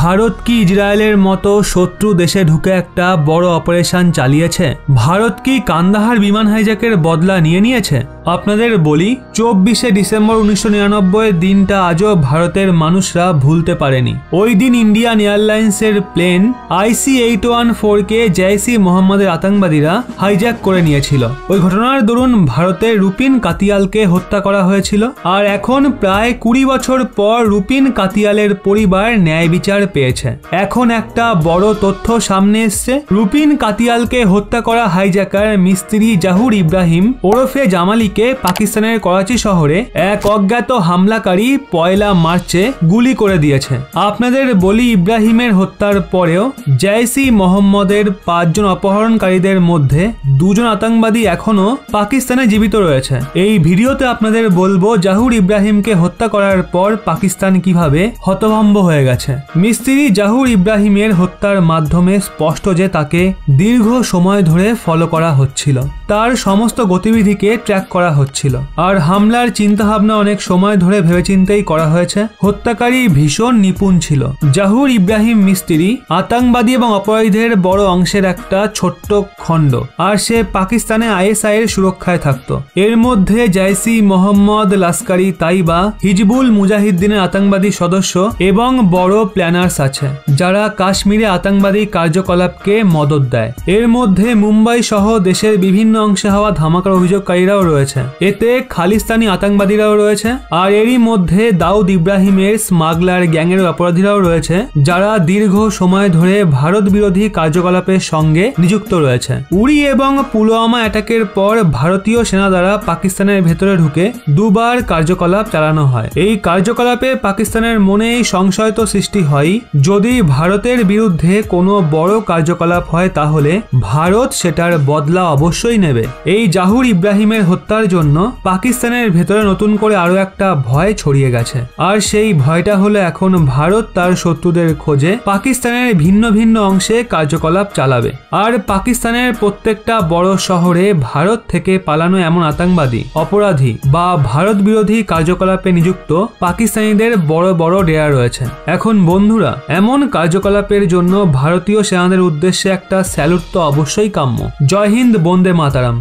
ভারত কি ইসরায়েলের মতো শত্রু দেশে ঢুকে একটা বড় অপারেশন চালিয়েছে? ভারত কি কান্দাহার বিমান হাইজ্যাকের বদলা নিয়েছে? আপনাদের বলি, 24শে ডিসেম্বর 1999 দিনটা আজও ভারতের মানুষরা ভুলতে পারেনি। ওই দিন ইন্ডিয়ান এয়ারলাইন্সের প্লেন IC-814কে জৈশ-ই মোহাম্মদের আতঙ্কবাদীরা হাইজ্যাক করে নিয়েছিল। ওই ঘটনার দরুন ভারতের রুপিন কাতিয়ালকে হত্যা করা হয়েছিল। আর এখন প্রায় 20 বছর পর রুপিন কাতিয়ালের পরিবার ন্যায় বিচার পেয়েছে। এখন একটা বড় তথ্য সামনে এসছে। রুপিন কাতিয়ালকে হত্যা করা হাইজ্যাকার মিস্ত্রি জাহুর ইব্রাহিম ওরফে জামালিকে পাকিস্তানের করাচি শহরে এক অজ্ঞাত হামলাকারী 1 মার্চে গুলি করে দিয়েছে। আপনাদের বলি, ইব্রাহিমের হত্যার পরেও জৈশ-ই মোহাম্মদের 5 জন অপহরণকারীদের মধ্যে 2 জন আতঙ্কবাদী এখনো পাকিস্তানে জীবিত রয়েছে। এই ভিডিওতে আপনাদের বলবো জাহুর ইব্রাহিমকে হত্যা করার পর পাকিস্তান কিভাবে হতভম্ব হয়ে গেছে। মিস্ত্রি জাহুর ইব্রাহিমের হত্যার মাধ্যমে স্পষ্ট যে তাকে দীর্ঘ সময় ধরে ফলো করা হচ্ছিল, তার সমস্ত গতিবিধিকে ট্র্যাক করা হচ্ছিল। আর হামলার চিন্তাভাবনা অনেক সময় ধরে ভেবেচিন্তেই করা হয়েছে। হত্যাকারী ভীষণ নিপুণ ছিল। জাহুর ইব্রাহিম মিস্ত্রি আতঙ্কবাদী এবং অপরাধীদের বড় অংশের একটা ছোট্ট খণ্ড, আর সে পাকিস্তানে ISI এর সুরক্ষায় থাকত। এর মধ্যে জৈশ-ই মোহাম্মদ, লস্কর-ই তাইবা, হিজবুল মুজাহিদ্দিনের আতঙ্কবাদী সদস্য এবং বড় প্ল্যানার্স আছে, যারা কাশ্মীরে আতঙ্কবাদী কার্যকলাপকে মদত দেয়। এর মধ্যে মুম্বাই সহ দেশের বিভিন্ন অংশে হওয়া ধামাকার অভিযোগকারীরাও রয়েছে। এতে খালিস্তানি আতঙ্কবাদীরাও রয়েছে। আর এরই মধ্যে দাউদ ইব্রাহিমের স্মাগলার গ্যাংয়ের অপরাধীরাও রয়েছে, যারা দীর্ঘ সময় ধরে ভারত বিরোধী কার্যকলাপের সঙ্গে নিযুক্ত রয়েছে। উরি এবং পুলওয়ামা অ্যাটাকের পর ভারতীয় সেনা দ্বারা পাকিস্তানের ভেতরে ঢুকে 2 বার কার্যকলাপ চালানো হয়। এই কার্যকলাপে পাকিস্তানের মনে এই সংশয় তো সৃষ্টি হয়, যদি ভারতের বিরুদ্ধে কোনো বড় কার্যকলাপ হয় তাহলে ভারত সেটার বদলা অবশ্যই নেবে। এই জাহুর ইব্রাহিমের হত্যার জন্য পাকিস্তানের ভেতরে নতুন করে আরো একটা ভয় ছড়িয়ে গেছে। আর সেই ভয়টা হলো এখন ভারত তার শত্রুদের খোঁজে পাকিস্তানের ভিন্ন ভিন্ন অংশে কার্যকলাপ চালাবে। আর পাকিস্তানের প্রত্যেকটা বড় শহরে ভারত থেকে পালানো এমন আতঙ্কবাদী, অপরাধী বা ভারত বিরোধী কার্যকলাপে নিযুক্ত পাকিস্তানিদের বড় বড় ডেরা রয়েছে। এখন বন্ধুরা, এমন কার্যকলাপের জন্য ভারতীয় সেনাদের উদ্দেশ্যে একটা স্যালুট তো অবশ্যই কাম্য। জয় হিন্দ, বন্দে মাতারাম।